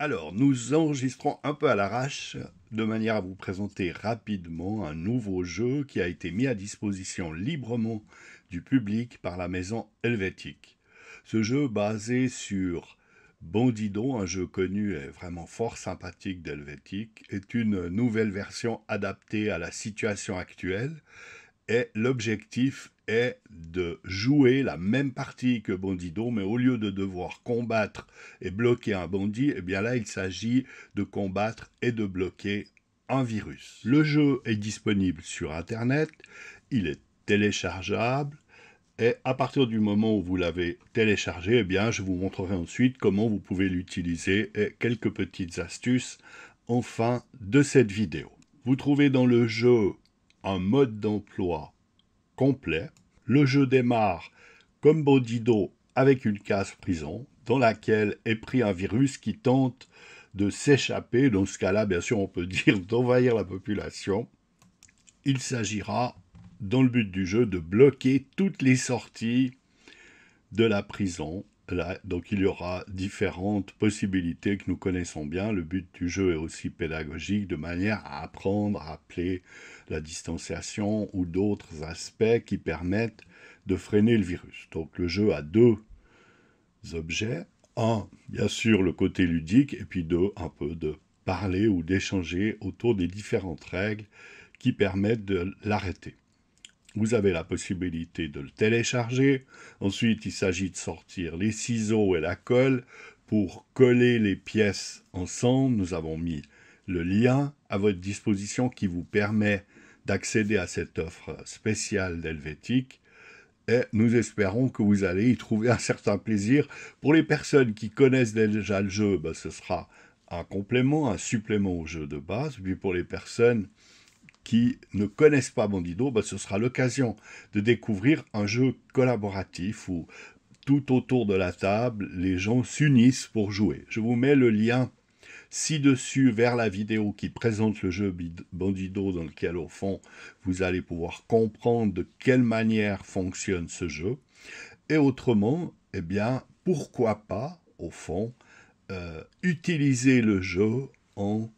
Alors, nous enregistrons un peu à l'arrache, de manière à vous présenter rapidement un nouveau jeu qui a été mis à disposition librement du public par la maison Helvétique. Ce jeu, basé sur Bandido, un jeu connu et vraiment fort sympathique d'Helvétique, est une nouvelle version adaptée à la situation actuelle et l'objectif est de jouer la même partie que Bandido, mais au lieu de devoir combattre et bloquer un bandit, eh bien là, il s'agit de combattre et de bloquer un virus. Le jeu est disponible sur Internet, il est téléchargeable, et à partir du moment où vous l'avez téléchargé, eh bien, je vous montrerai ensuite comment vous pouvez l'utiliser et quelques petites astuces en fin de cette vidéo. Vous trouvez dans le jeu un mode d'emploi complet. Le jeu démarre comme Bandido avec une case prison dans laquelle est pris un virus qui tente de s'échapper. Dans ce cas-là, bien sûr, on peut dire d'envahir la population. Il s'agira, dans le but du jeu, de bloquer toutes les sorties de la prison. Là, donc il y aura différentes possibilités que nous connaissons bien. Le but du jeu est aussi pédagogique, de manière à apprendre à appeler la distanciation ou d'autres aspects qui permettent de freiner le virus. Donc le jeu a deux objets. Un, bien sûr, le côté ludique, et puis deux, un peu de parler ou d'échanger autour des différentes règles qui permettent de l'arrêter. Vous avez la possibilité de le télécharger. Ensuite, il s'agit de sortir les ciseaux et la colle pour coller les pièces ensemble. Nous avons mis le lien à votre disposition qui vous permet d'accéder à cette offre spéciale d'Helvétique. Et nous espérons que vous allez y trouver un certain plaisir. Pour les personnes qui connaissent déjà le jeu, ce sera un complément, un supplément au jeu de base. Puis pour les personnes qui ne connaissent pas Bandido, ce sera l'occasion de découvrir un jeu collaboratif où tout autour de la table, les gens s'unissent pour jouer. Je vous mets le lien ci-dessus vers la vidéo qui présente le jeu Bandido, dans lequel, au fond, vous allez pouvoir comprendre de quelle manière fonctionne ce jeu. Et autrement, eh bien, pourquoi pas, au fond, utiliser le jeu en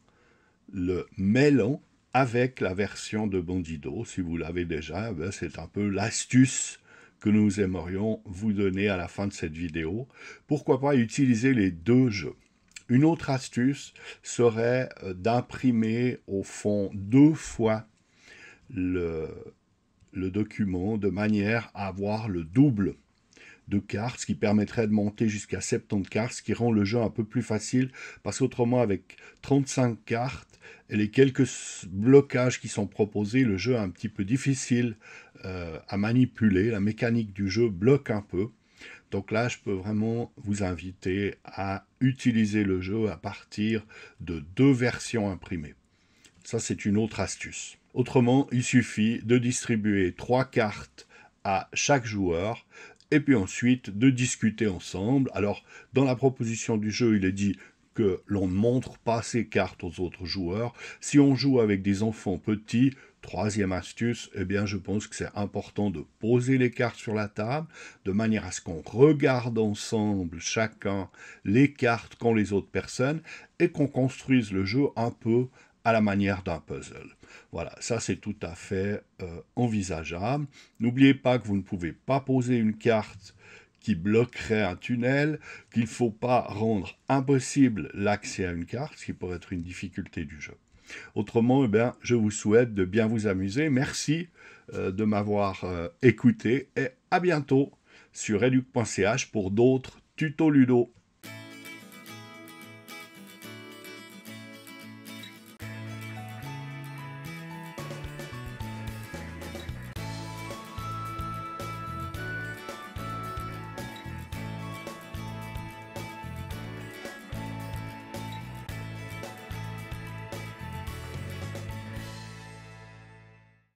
le mêlant avec la version de Bandido. Si vous l'avez déjà, c'est un peu l'astuce que nous aimerions vous donner à la fin de cette vidéo. Pourquoi pas utiliser les deux jeux? Une autre astuce serait d'imprimer au fond deux fois le document de manière à avoir le double de cartes, ce qui permettrait de monter jusqu'à 70 cartes, ce qui rend le jeu un peu plus facile, parce qu'autrement, avec 35 cartes et les quelques blocages qui sont proposés, le jeu est un petit peu difficile à manipuler. La mécanique du jeu bloque un peu. Donc là, je peux vraiment vous inviter à utiliser le jeu à partir de deux versions imprimées. Ça, c'est une autre astuce. Autrement, il suffit de distribuer 3 cartes à chaque joueur et puis ensuite de discuter ensemble. Alors, dans la proposition du jeu, il est dit que l'on ne montre pas ces cartes aux autres joueurs. Si on joue avec des enfants petits, troisième astuce, eh bien je pense que c'est important de poser les cartes sur la table, de manière à ce qu'on regarde ensemble chacun les cartes qu'ont les autres personnes et qu'on construise le jeu un peu à la manière d'un puzzle. Voilà, ça c'est tout à fait envisageable. N'oubliez pas que vous ne pouvez pas poser une carte qui bloquerait un tunnel, qu'il ne faut pas rendre impossible l'accès à une carte, ce qui pourrait être une difficulté du jeu. Autrement, je vous souhaite de bien vous amuser. Merci de m'avoir écouté et à bientôt sur educ.ch pour d'autres tutos ludo.